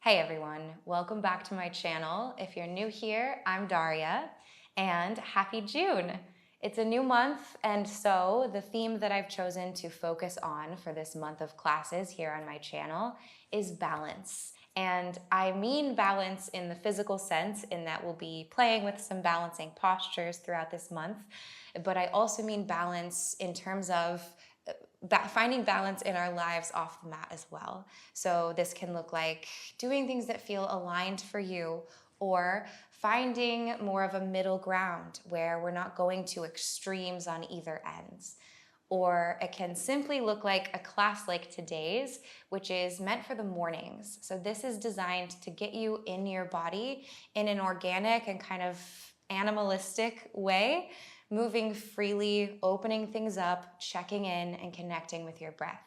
Hey everyone, welcome back to my channel. If you're new here, I'm Daria, and happy June. It's a new month, and so the theme that I've chosen to focus on for this month of classes here on my channel is balance. And I mean balance in the physical sense, in that we'll be playing with some balancing postures throughout this month, but I also mean balance in terms of finding balance in our lives off the mat as well. So this can look like doing things that feel aligned for you, or finding more of a middle ground where we're not going to extremes on either ends. Or it can simply look like a class like today's, which is meant for the mornings. So this is designed to get you in your body in an organic and kind of animalistic way, moving freely, opening things up, checking in, and connecting with your breath.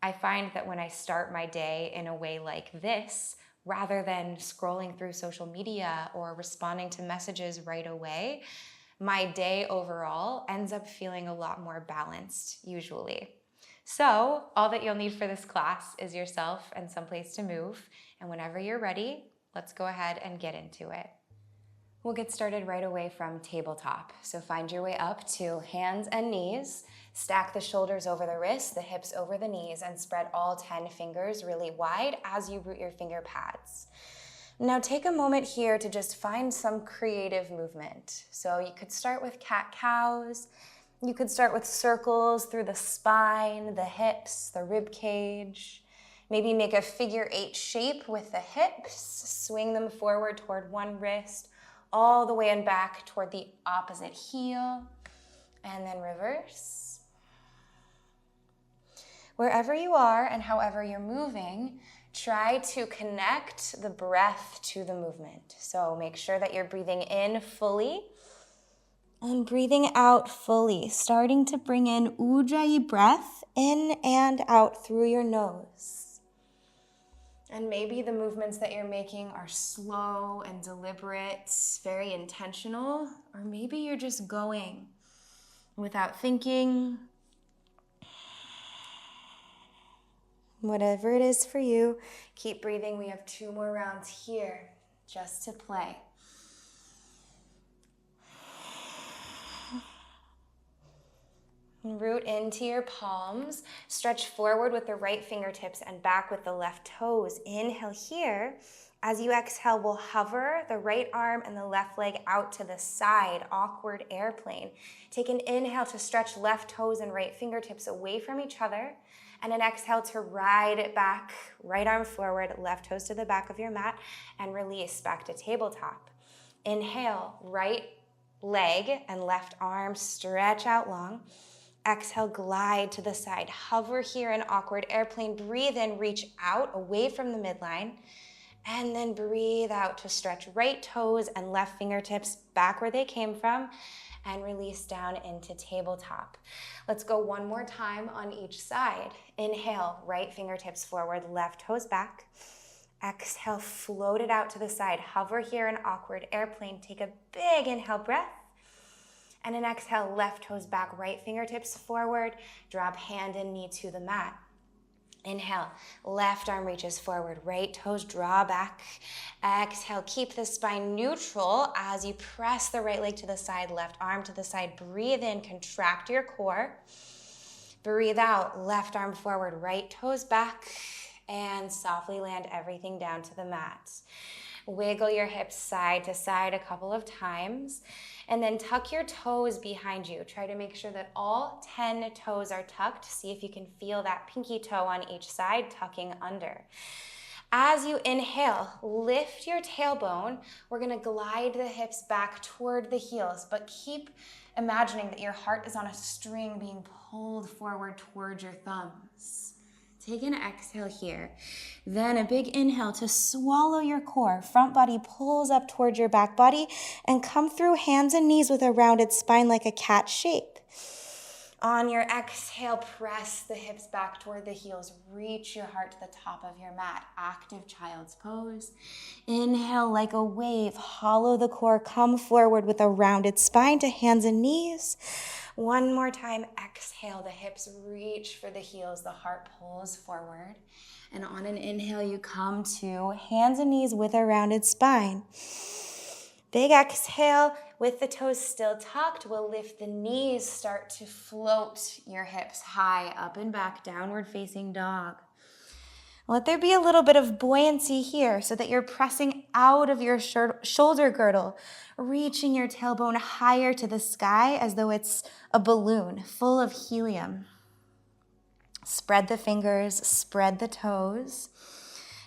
I find that when I start my day in a way like this, rather than scrolling through social media or responding to messages right away, my day overall ends up feeling a lot more balanced, usually. So all that you'll need for this class is yourself and some place to move. And whenever you're ready, let's go ahead and get into it. We'll get started right away from tabletop. So find your way up to hands and knees. Stack the shoulders over the wrists, the hips over the knees, and spread all 10 fingers really wide as you root your finger pads. Now take a moment here to just find some creative movement. So you could start with cat-cows. You could start with circles through the spine, the hips, the rib cage. Maybe make a figure 8 shape with the hips. Swing them forward toward one wrist, all the way and back toward the opposite heel, and then reverse. Wherever you are and however you're moving, try to connect the breath to the movement. So make sure that you're breathing in fully and breathing out fully, starting to bring in Ujjayi breath in and out through your nose. And maybe the movements that you're making are slow and deliberate, very intentional, or maybe you're just going without thinking. Whatever it is for you, keep breathing. We have 2 more rounds here just to play. Root into your palms. Stretch forward with the right fingertips and back with the left toes. Inhale here. As you exhale, we'll hover the right arm and the left leg out to the side, awkward airplane. Take an inhale to stretch left toes and right fingertips away from each other, and an exhale to ride it back, right arm forward, left toes to the back of your mat, and release back to tabletop. Inhale, right leg and left arm stretch out long. Exhale, glide to the side. Hover here in awkward airplane. Breathe in, reach out away from the midline. And then breathe out to stretch right toes and left fingertips back where they came from, and release down into tabletop. Let's go one more time on each side. Inhale, right fingertips forward, left toes back. Exhale, float it out to the side. Hover here in awkward airplane. Take a big inhale breath. And an exhale, left toes back, right fingertips forward. Drop hand and knee to the mat. Inhale, left arm reaches forward, right toes draw back. Exhale, keep the spine neutral as you press the right leg to the side, left arm to the side. Breathe in, contract your core. Breathe out, left arm forward, right toes back, and softly land everything down to the mat. Wiggle your hips side to side a couple of times, and then tuck your toes behind you. Try to make sure that all 10 toes are tucked. See if you can feel that pinky toe on each side tucking under. As you inhale, lift your tailbone. We're gonna glide the hips back toward the heels, but keep imagining that your heart is on a string being pulled forward towards your thumbs. Take an exhale here. Then a big inhale to swallow your core. Front body pulls up towards your back body and come through hands and knees with a rounded spine like a cat shape. On your exhale, press the hips back toward the heels. Reach your heart to the top of your mat. Active child's pose. Inhale like a wave. Hollow the core. Come forward with a rounded spine to hands and knees. One more time. Exhale. The hips reach for the heels. The heart pulls forward. And on an inhale, you come to hands and knees with a rounded spine. Big exhale. With the toes still tucked, we'll lift the knees, start to float your hips high, up and back, downward facing dog. Let there be a little bit of buoyancy here so that you're pressing out of your shoulder girdle, reaching your tailbone higher to the sky as though it's a balloon full of helium. Spread the fingers, spread the toes.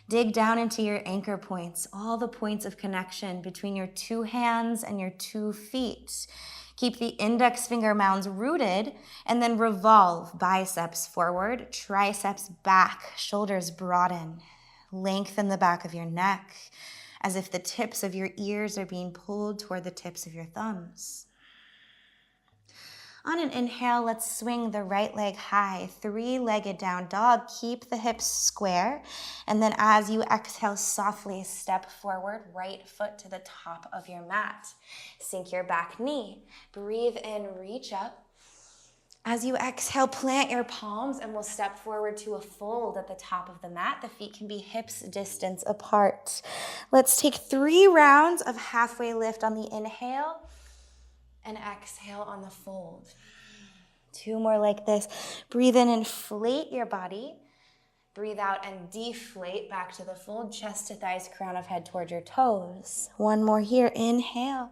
Dig down into your anchor points, all the points of connection between your two hands and your 2 feet. Keep the index finger mounds rooted and then revolve biceps forward, triceps back, shoulders broaden. Lengthen the back of your neck as if the tips of your ears are being pulled toward the tips of your thumbs. On an inhale, let's swing the right leg high, 3-legged down dog. Keep the hips square. And then as you exhale, softly step forward, right foot to the top of your mat. Sink your back knee. Breathe in, reach up. As you exhale, plant your palms and we'll step forward to a fold at the top of the mat. The feet can be hips distance apart. Let's take 3 rounds of halfway lift on the inhale. And exhale on the fold. 2 more like this. Breathe in, inflate your body. Breathe out and deflate back to the fold. Chest to thighs, crown of head toward your toes. 1 more here. Inhale.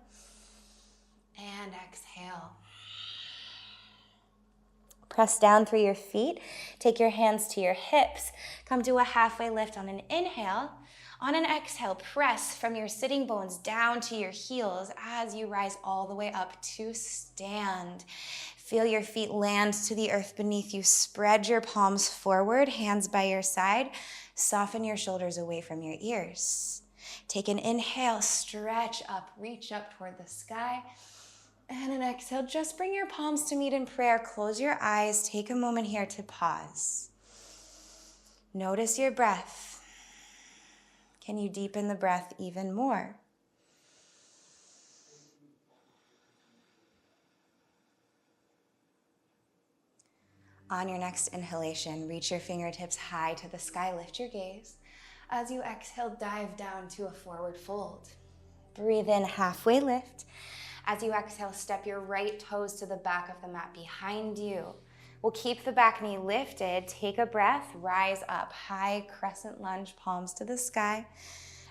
And exhale. Press down through your feet. Take your hands to your hips. Come to a halfway lift on an inhale. On an exhale, press from your sitting bones down to your heels as you rise all the way up to stand. Feel your feet land to the earth beneath you. Spread your palms forward, hands by your side. Soften your shoulders away from your ears. Take an inhale, stretch up, reach up toward the sky. And an exhale, just bring your palms to meet in prayer. Close your eyes. Take a moment here to pause. Notice your breath. Can you deepen the breath even more? On your next inhalation, reach your fingertips high to the sky. Lift your gaze. As you exhale, dive down to a forward fold. Breathe in, halfway lift. As you exhale, step your right toes to the back of the mat behind you. We'll keep the back knee lifted. Take a breath, rise up, high crescent lunge, palms to the sky.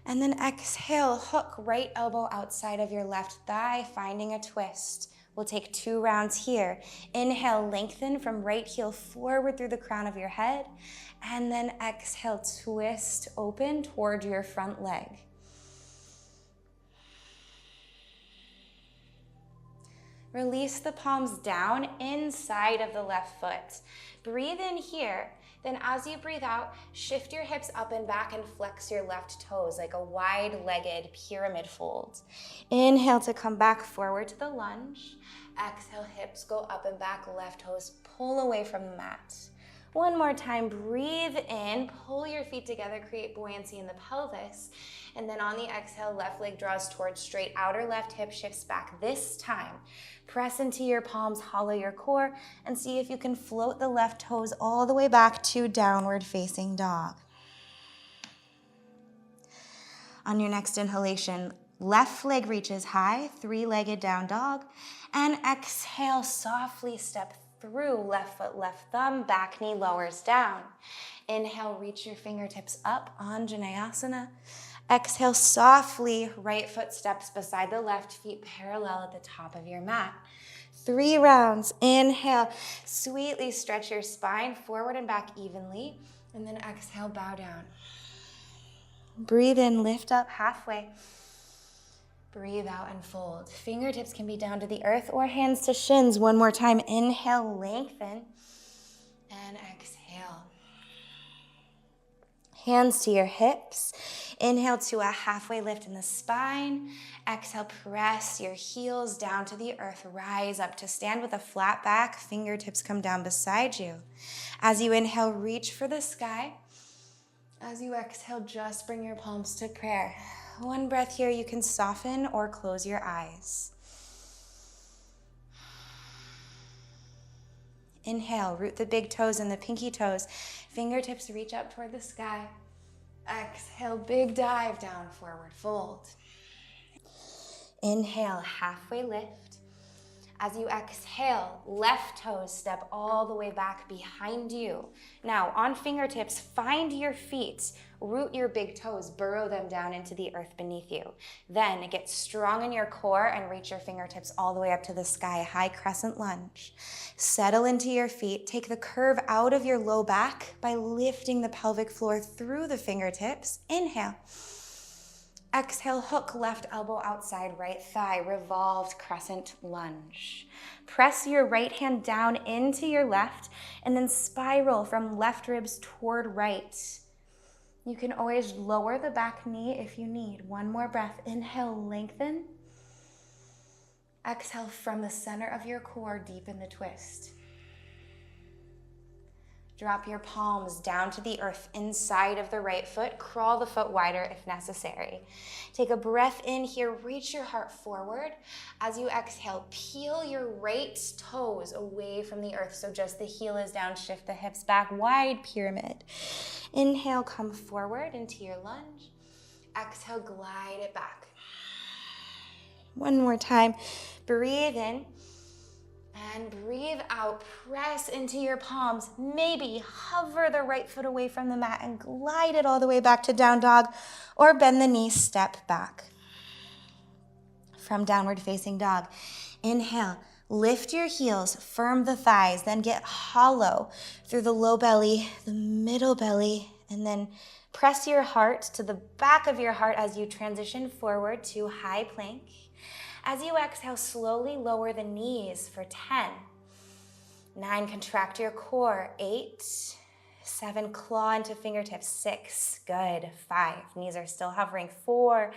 And then exhale, hook right elbow outside of your left thigh, finding a twist. We'll take 2 rounds here. Inhale, lengthen from right heel forward through the crown of your head. And then exhale, twist open toward your front leg. Release the palms down inside of the left foot. Breathe in here. Then as you breathe out, shift your hips up and back and flex your left toes like a wide-legged pyramid fold. Inhale to come back forward to the lunge. Exhale, hips go up and back, left toes pull away from the mat. 1 more time, breathe in, pull your feet together, create buoyancy in the pelvis. And then on the exhale, left leg draws towards straight, outer left hip shifts back. This time, press into your palms, hollow your core, and see if you can float the left toes all the way back to downward facing dog. On your next inhalation, left leg reaches high, 3-legged down dog, and exhale, softly step through left foot, left thumb, back knee lowers down. Inhale, reach your fingertips up, Anjaneyasana. Exhale, softly, right foot steps beside the left, feet parallel at the top of your mat. 3 rounds. Inhale, sweetly stretch your spine forward and back evenly, and then exhale, bow down. Breathe in, lift up halfway. Breathe out and fold. Fingertips can be down to the earth or hands to shins. 1 more time. Inhale, lengthen, and exhale. Hands to your hips. Inhale to a halfway lift in the spine. Exhale, press your heels down to the earth. Rise up to stand with a flat back. Fingertips come down beside you. As you inhale, reach for the sky. As you exhale, just bring your palms to prayer. One breath here, you can soften or close your eyes. Inhale, root the big toes and the pinky toes. Fingertips reach up toward the sky. Exhale, big dive down, forward fold. Inhale, halfway lift. As you exhale, left toes step all the way back behind you. Now, on fingertips, find your feet. Root your big toes, burrow them down into the earth beneath you. Then get strong in your core and reach your fingertips all the way up to the sky, high crescent lunge. Settle into your feet. Take the curve out of your low back by lifting the pelvic floor through the fingertips. Inhale. Exhale, hook left elbow outside right thigh, revolved crescent lunge. Press your right hand down into your left and then spiral from left ribs toward right. You can always lower the back knee if you need. One more breath. Inhale, lengthen. Exhale from the center of your core, deepen the twist. Drop your palms down to the earth inside of the right foot. Crawl the foot wider if necessary. Take a breath in here. Reach your heart forward. As you exhale, peel your right toes away from the earth. So just the heel is down. Shift the hips back. Wide pyramid. Inhale, come forward into your lunge. Exhale, glide it back. One more time. Breathe in. And breathe out, press into your palms. Maybe hover the right foot away from the mat and glide it all the way back to down dog, or bend the knees, step back. From downward facing dog, inhale, lift your heels, firm the thighs, then get hollow through the low belly, the middle belly, and then press your heart to the back of your heart as you transition forward to high plank. As you exhale, slowly lower the knees for 10. 9, contract your core. 8, 7, claw into fingertips. 6, good. 5, knees are still hovering. 4,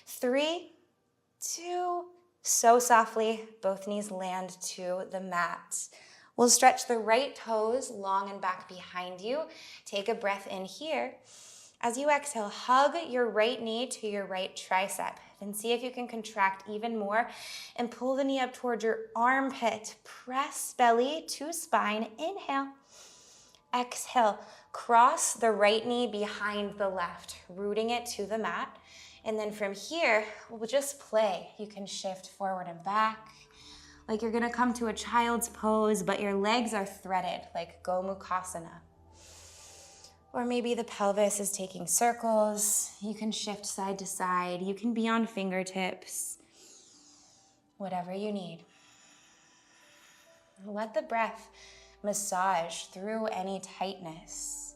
3, 2, so softly, both knees land to the mat. We'll stretch the right toes long and back behind you. Take a breath in here. As you exhale, hug your right knee to your right tricep. Then see if you can contract even more and pull the knee up towards your armpit. Press belly to spine. Inhale. Exhale. Cross the right knee behind the left, rooting it to the mat. And then from here, we'll just play. You can shift forward and back, like you're gonna come to a child's pose, but your legs are threaded, like Gomukhasana. Or maybe the pelvis is taking circles. You can shift side to side. You can be on fingertips. Whatever you need. Let the breath massage through any tightness,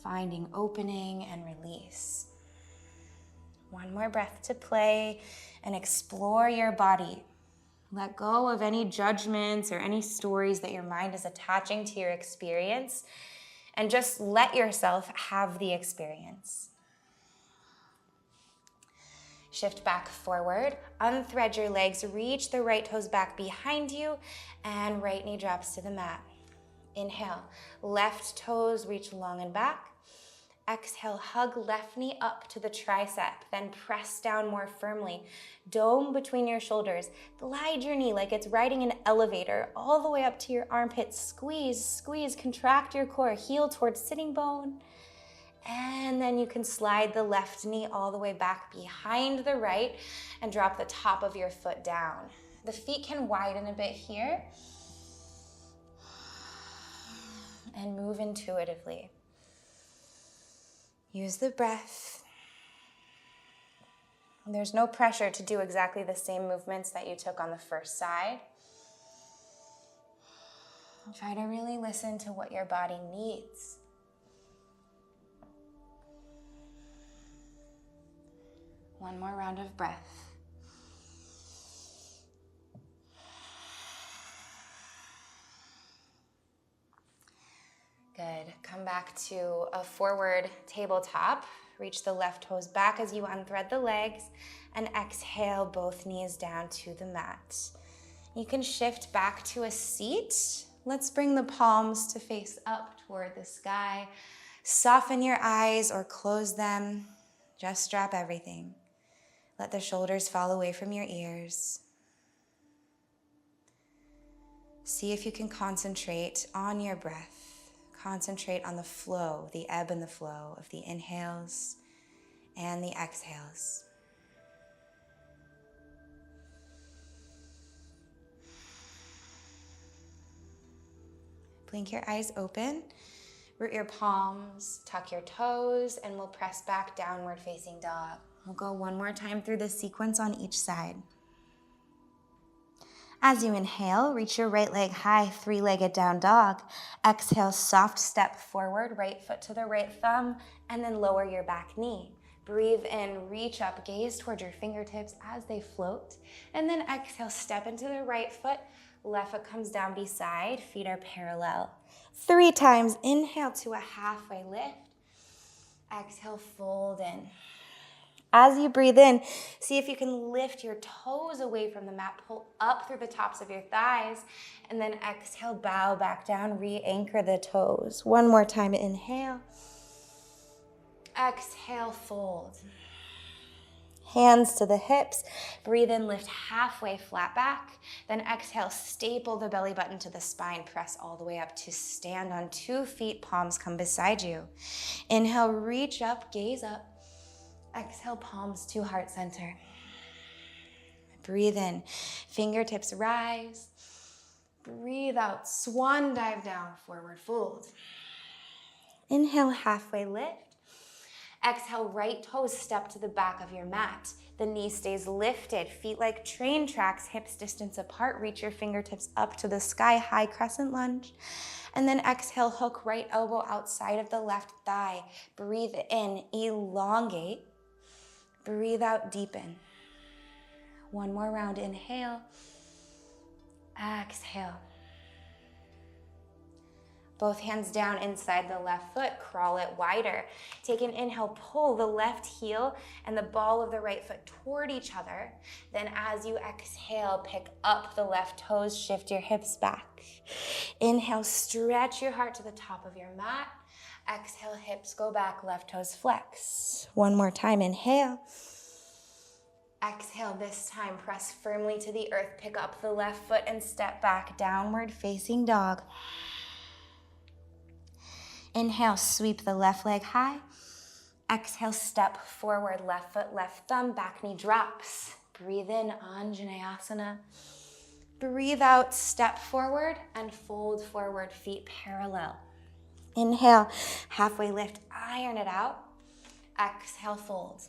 finding opening and release. One more breath to play and explore your body. Let go of any judgments or any stories that your mind is attaching to your experience. And just let yourself have the experience. Shift back forward, unthread your legs, reach the right toes back behind you, and right knee drops to the mat. Inhale, left toes reach long and back. Exhale, hug left knee up to the tricep, then press down more firmly. Dome between your shoulders. Glide your knee like it's riding an elevator all the way up to your armpits. Squeeze, squeeze, contract your core. Heel towards sitting bone. And then you can slide the left knee all the way back behind the right and drop the top of your foot down. The feet can widen a bit here. And move intuitively. Use the breath. There's no pressure to do exactly the same movements that you took on the first side. Try to really listen to what your body needs. One more round of breath. Good. Come back to a forward tabletop. Reach the left toes back as you unthread the legs, and exhale both knees down to the mat. You can shift back to a seat. Let's bring the palms to face up toward the sky. Soften your eyes or close them. Just drop everything. Let the shoulders fall away from your ears. See if you can concentrate on your breath. Concentrate on the flow, the ebb and the flow of the inhales and the exhales. Blink your eyes open. Root your palms, tuck your toes, and we'll press back downward facing dog. We'll go one more time through this sequence on each side. As you inhale, reach your right leg high, three-legged down dog. Exhale, soft step forward, right foot to the right thumb, and then lower your back knee. Breathe in, reach up, gaze towards your fingertips as they float. And then exhale, step into the right foot. Left foot comes down beside, feet are parallel. 3 times, inhale to a halfway lift. Exhale, fold in. As you breathe in, see if you can lift your toes away from the mat, pull up through the tops of your thighs, and then exhale, bow back down, re-anchor the toes. One more time, inhale. Exhale, fold. Hands to the hips, breathe in, lift halfway, flat back. Then exhale, staple the belly button to the spine, press all the way up to stand on 2 feet, palms come beside you. Inhale, reach up, gaze up. Exhale, palms to heart center. Breathe in, fingertips rise. Breathe out, swan dive down, forward fold. Inhale, halfway lift. Exhale, right toes step to the back of your mat. The knee stays lifted, feet like train tracks, hips distance apart. Reach your fingertips up to the sky, high crescent lunge. And then exhale, hook right elbow outside of the left thigh. Breathe in, elongate. Breathe out, deepen. One more round, inhale. Exhale. Both hands down inside the left foot, crawl it wider. Take an inhale, pull the left heel and the ball of the right foot toward each other. Then as you exhale, pick up the left toes, shift your hips back. Inhale, stretch your heart to the top of your mat. Exhale, hips go back, left toes flex. One more time, inhale. Exhale, this time press firmly to the earth, pick up the left foot and step back, downward facing dog. Inhale, sweep the left leg high. Exhale, step forward, left foot, left thumb, back knee drops. Breathe in, Anjaneyasana. Breathe out, step forward and fold forward, feet parallel. Inhale, halfway lift, iron it out. Exhale, fold.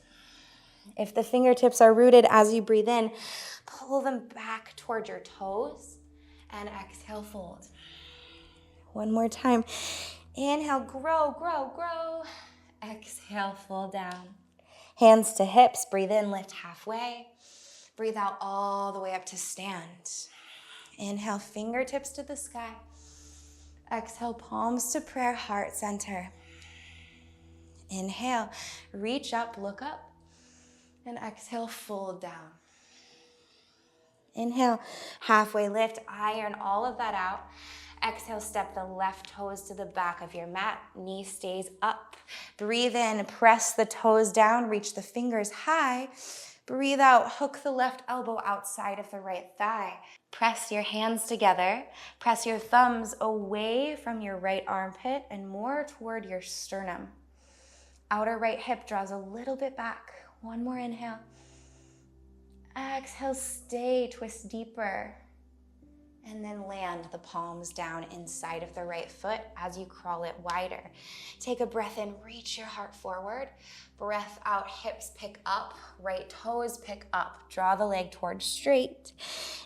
If the fingertips are rooted as you breathe in, pull them back toward your toes and exhale, fold. One more time. Inhale, grow, grow, grow. Exhale, fold down. Hands to hips, breathe in, lift halfway. Breathe out all the way up to stand. Inhale, fingertips to the sky. Exhale, palms to prayer, heart center. Inhale, reach up, look up. And exhale, fold down. Inhale, halfway lift, iron all of that out. Exhale, step the left toes to the back of your mat. Knee stays up. Breathe in, press the toes down, reach the fingers high. Breathe out, hook the left elbow outside of the right thigh. Press your hands together. Press your thumbs away from your right armpit and more toward your sternum. Outer right hip draws a little bit back. One more inhale. Exhale, stay, twist deeper. And then land the palms down inside of the right foot as you crawl it wider. Take a breath in, reach your heart forward. Breath out, hips pick up, right toes pick up. Draw the leg towards straight.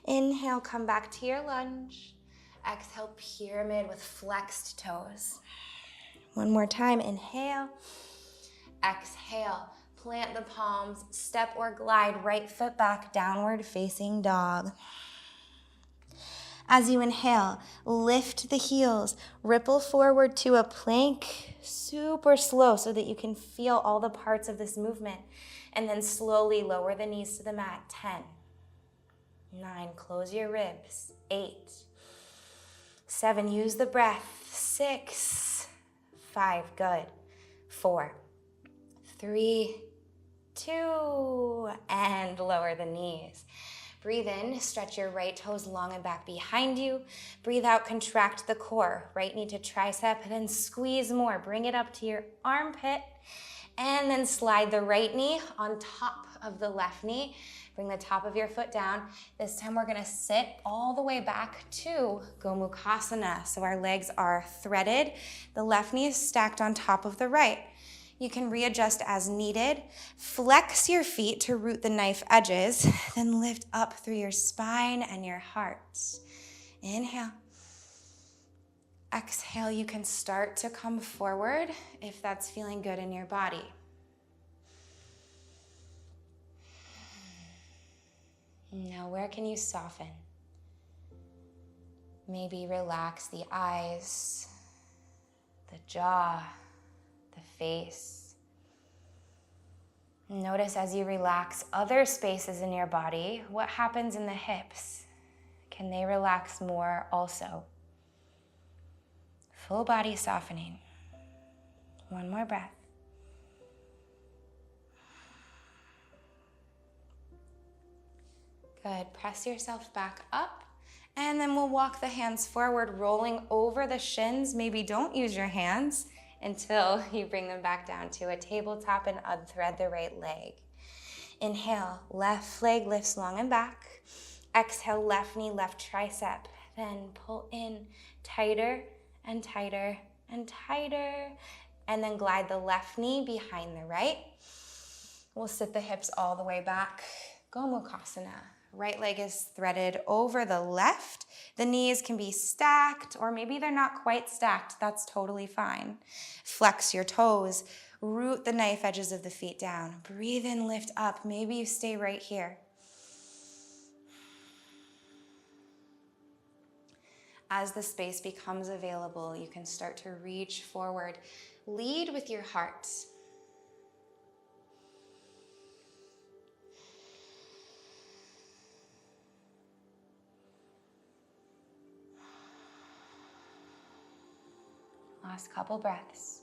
Inhale, come back to your lunge. Exhale, pyramid with flexed toes. One more time, inhale. Exhale, plant the palms, step or glide, right foot back, downward facing dog. As you inhale, lift the heels, ripple forward to a plank, super slow so that you can feel all the parts of this movement. And then slowly lower the knees to the mat. 10, 9, close your ribs. 8, 7, use the breath. 6, 5, good. 4, 3, 2, and lower the knees. Breathe in, stretch your right toes long and back behind you. Breathe out, contract the core. Right knee to tricep, then squeeze more. Bring it up to your armpit, and then slide the right knee on top of the left knee. Bring the top of your foot down. This time we're gonna sit all the way back to Gomukhasana. So our legs are threaded. The left knee is stacked on top of the right. You can readjust as needed. Flex your feet to root the knife edges, then lift up through your spine and your heart. Inhale. Exhale, you can start to come forward if that's feeling good in your body. Now, where can you soften? Maybe relax the eyes, the jaw, the face. Notice as you relax other spaces in your body, what happens in the hips? Can they relax more also? Full body softening. One more breath. Good. Press yourself back up. And then we'll walk the hands forward, rolling over the shins. Maybe don't use your hands until you bring them back down to a tabletop and unthread the right leg. Inhale, left leg lifts long and back. Exhale, left knee, left tricep. Then pull in tighter and tighter and tighter. And then glide the left knee behind the right. We'll sit the hips all the way back. Gomukhasana. Right leg is threaded over the left. The knees can be stacked, or maybe they're not quite stacked. That's totally fine. Flex your toes. Root the knife edges of the feet down. Breathe in, lift up. Maybe you stay right here. As the space becomes available, you can start to reach forward. Lead with your heart. Last couple breaths.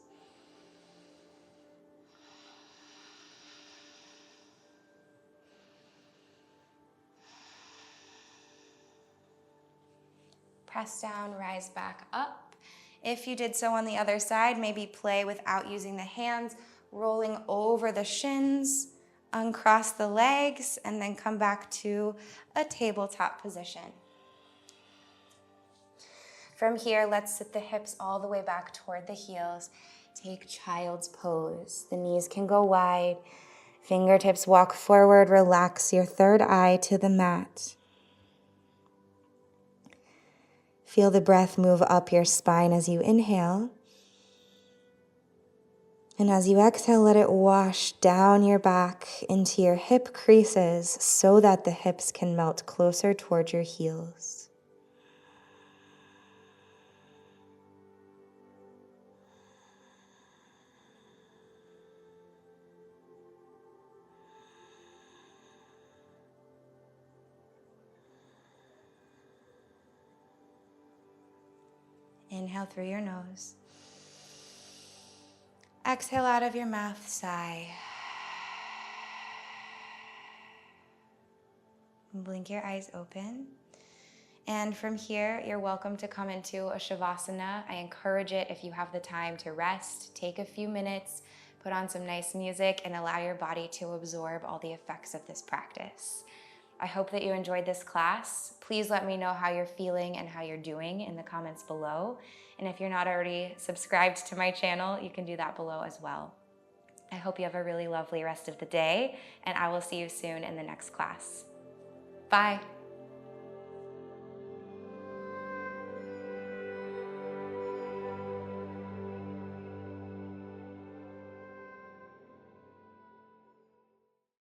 Press down, rise back up. If you did so on the other side, maybe play without using the hands, rolling over the shins, uncross the legs, and then come back to a tabletop position. From here, let's sit the hips all the way back toward the heels. Take child's pose. The knees can go wide. Fingertips walk forward. Relax your third eye to the mat. Feel the breath move up your spine as you inhale. And as you exhale, let it wash down your back into your hip creases so that the hips can melt closer toward your heels. Inhale through your nose. Exhale out of your mouth, sigh. Blink your eyes open. And from here, you're welcome to come into a Shavasana. I encourage it if you have the time to rest. Take a few minutes, put on some nice music, and allow your body to absorb all the effects of this practice. I hope that you enjoyed this class. Please let me know how you're feeling and how you're doing in the comments below. And if you're not already subscribed to my channel, you can do that below as well. I hope you have a really lovely rest of the day, and I will see you soon in the next class. Bye.